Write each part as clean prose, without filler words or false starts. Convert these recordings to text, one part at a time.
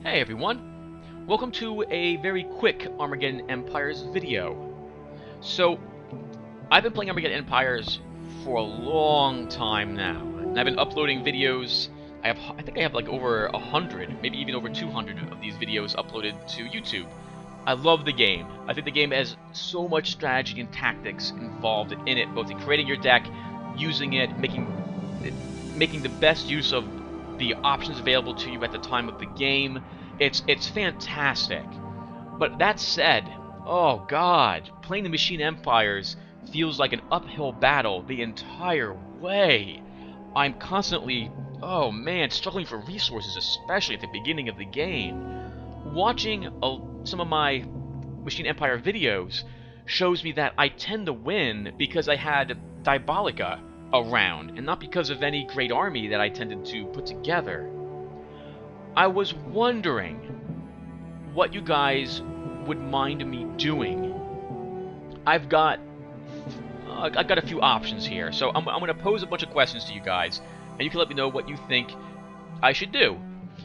Hey everyone, welcome to a very quick Armageddon Empires video. So, I've been playing Armageddon Empires for a long time now, and I've been uploading videos. I think I have like over 100, maybe even over 200 of these videos uploaded to YouTube. I love the game. I think the game has so much strategy and tactics involved in it, both in creating your deck, using it, making the best use of the options available to you at the time of the game. It's fantastic. But that said, oh god, playing the Machine Empires feels like an uphill battle the entire way. I'm constantly, oh man, struggling for resources, especially at the beginning of the game. Watching some of my Machine Empire videos shows me that I tend to win because I had Diabolica around, and not because of any great army that I tended to put together. I was wondering what you guys would mind me doing. I've got a few options here, so I'm going to pose a bunch of questions to you guys, and you can let me know what you think I should do.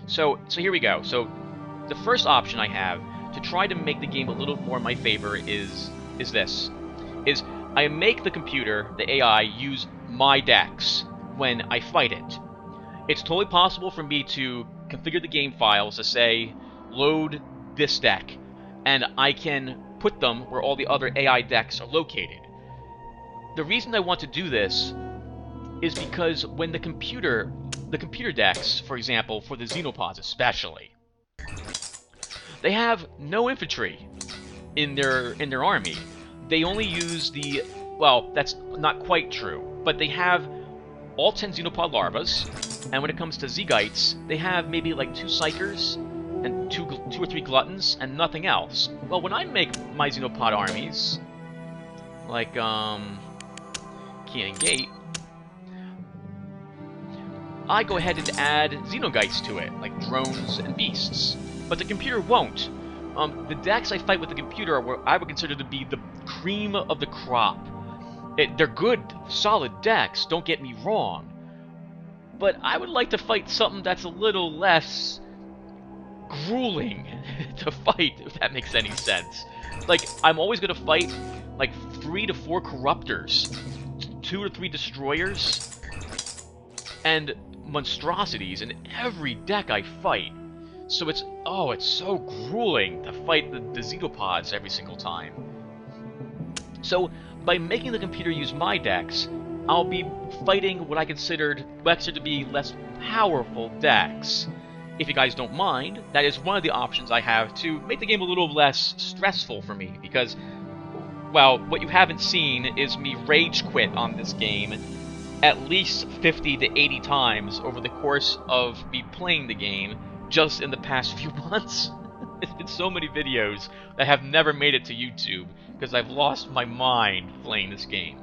So here we go. So the first option I have to try to make the game a little more in my favor is I make the computer, the AI, use my decks when I fight it. It's totally possible for me to configure the game files to say, load this deck, and I can put them where all the other AI decks are located. The reason I want to do this is because when the computer decks, for example, for the Xenopods especially, they have no infantry in their army. They only use the, well, that's not quite true, but they have all 10 Xenopod larvas, and when it comes to Zegites, they have maybe like 2 Psychers and 2 or 3 Gluttons and nothing else. Well, when I make my Xenopod armies, like Key and Gate, I go ahead and add Xenogites to it, like drones and beasts. But the computer won't. The decks I fight with the computer are what I would consider to be the cream of the crop. They're good, solid decks, don't get me wrong. But I would like to fight something that's a little less grueling to fight, if that makes any sense. Like, I'm always going to fight like 3 to 4 Corruptors, 2 or 3 Destroyers, and monstrosities in every deck I fight. So it's so grueling to fight the Xenopods every single time. So by making the computer use my decks, I'll be fighting what I consider to be less powerful decks. If you guys don't mind, that is one of the options I have to make the game a little less stressful for me, because, well, what you haven't seen is me rage quit on this game at least 50 to 80 times over the course of me playing the game just in the past few months. There's been so many videos that have never made it to YouTube because I've lost my mind playing this game.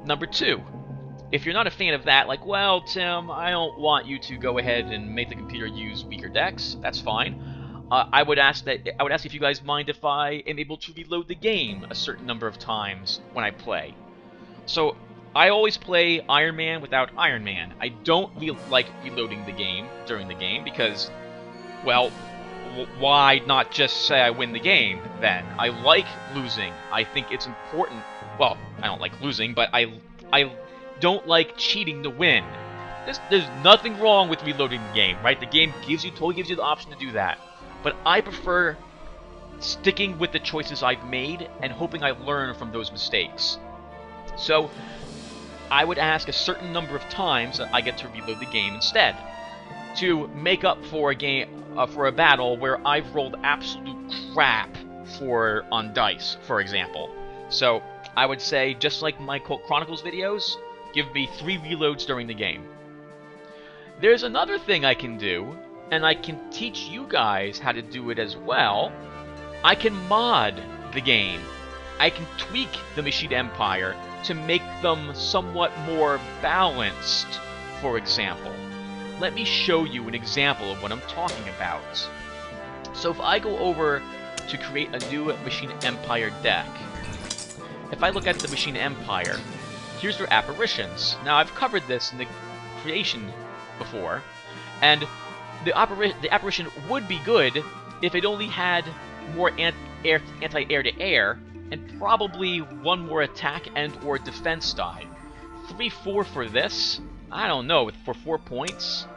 Number 2, if you're not a fan of that, like, well, Tim, I don't want you to go ahead and make the computer use weaker decks, that's fine. I would ask if you guys mind if I am able to reload the game a certain number of times when I play. So I always play Iron Man without Iron Man. I don't like reloading the game during the game because, well, why not just say I win the game then? I like losing. I think it's important. Well, I don't like losing, but I don't like cheating to win. There's nothing wrong with reloading the game, right? The game totally gives you the option to do that. But I prefer sticking with the choices I've made and hoping I learn from those mistakes. So I would ask a certain number of times that I get to reload the game instead, to make up for a battle where I've rolled absolute crap on dice, for example. So I would say, just like my Cult Chronicles videos, give me 3 reloads during the game. There's another thing I can do, and I can teach you guys how to do it as well. I can mod the game. I can tweak the Machine Empire to make them somewhat more balanced, for example. Let me show you an example of what I'm talking about. So if I go over to create a new Machine Empire deck, if I look at the Machine Empire, here's their apparitions. Now I've covered this in the creation before, and the apparition would be good if it only had more anti-air to air, and probably one more attack and or defense die. 3-4 for this? I don't know, for 4 points?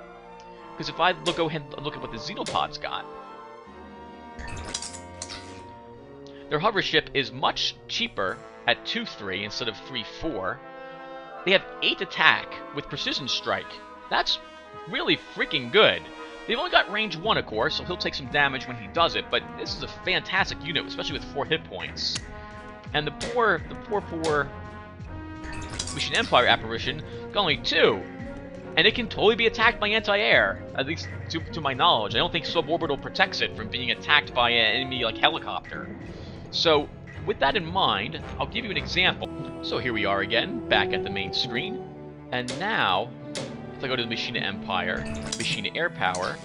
Because if I go ahead and look at what the Xenopods got, their hover ship is much cheaper at 2-3 instead of 3-4. They have 8 attack with precision strike. That's really freaking good. They've only got range 1, of course, so he'll take some damage when he does it, but this is a fantastic unit, especially with 4 hit points. And the poor Mission Empire apparition got only 2. And it can totally be attacked by anti-air, at least to my knowledge. I don't think suborbital protects it from being attacked by an enemy like helicopter. So, with that in mind, I'll give you an example. So here we are again, back at the main screen. And now, if I go to the Machina Empire, Machina Air Power,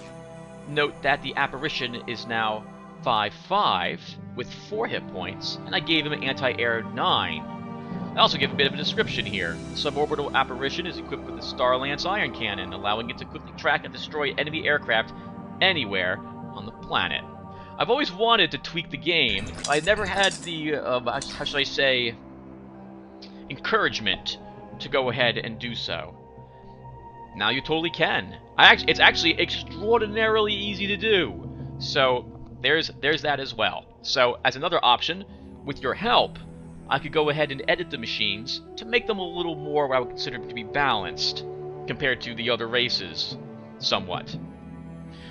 note that the apparition is now 5-5 with 4 hit points, and I gave him an anti-air 9. I also give a bit of a description here. The suborbital apparition is equipped with the Star Lance iron cannon, allowing it to quickly track and destroy enemy aircraft anywhere on the planet. I've always wanted to tweak the game. I never had the, how should I say, encouragement to go ahead and do so. Now you totally can. It's actually extraordinarily easy to do. So there's that as well. So as another option, with your help, I could go ahead and edit the machines to make them a little more what I would consider to be balanced compared to the other races, somewhat.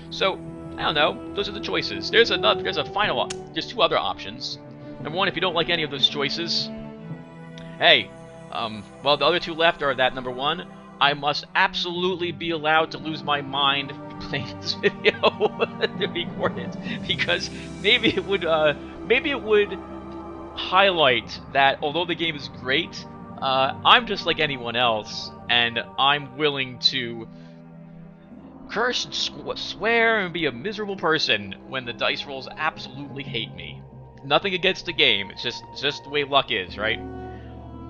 So I don't know. Those are the choices. There's 2 other options. Number 1, if you don't like any of those choices, hey, well, the other 2 left are that number 1, I must absolutely be allowed to lose my mind playing this video to record it, because maybe it would highlight that although the game is great, I'm just like anyone else, and I'm willing to curse and swear and be a miserable person when the dice rolls absolutely hate me. Nothing against the game, it's just the way luck is, right?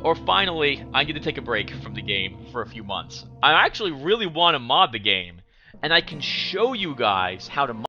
Or finally, I need to take a break from the game for a few months. I actually really want to mod the game, and I can show you guys how to mod